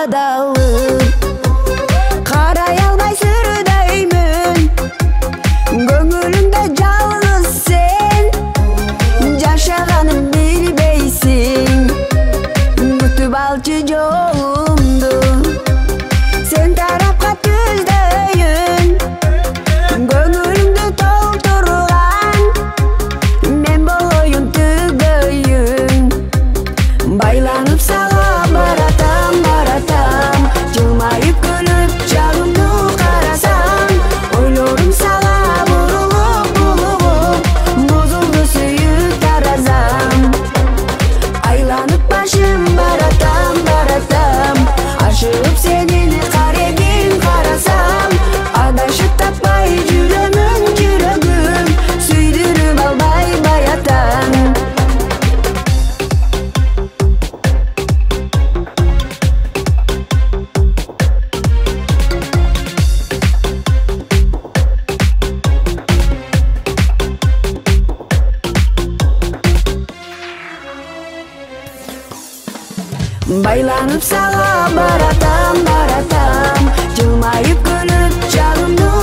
кадалып карай албай сүрдөймүн көңүлүмдө жалгыз сен жашаганын билбейсиң күтүп алчы жолумду сен тарапка түздөйүн көңүлүмдү толтурган мен болоюн түгөйүн байланып сага баратам баратам жылмайып күлүп жагымды карасам ойлорум сага бурулуп булугуп бузулду сүйүк таразам айланып башым баратам баратам ашыгып сенин каребиң карасам адашып таппай жүрөмүн жүрөгүм сүйдүрүп албай баятам байланып сага баратам баратам жылмайып күлүп жагымды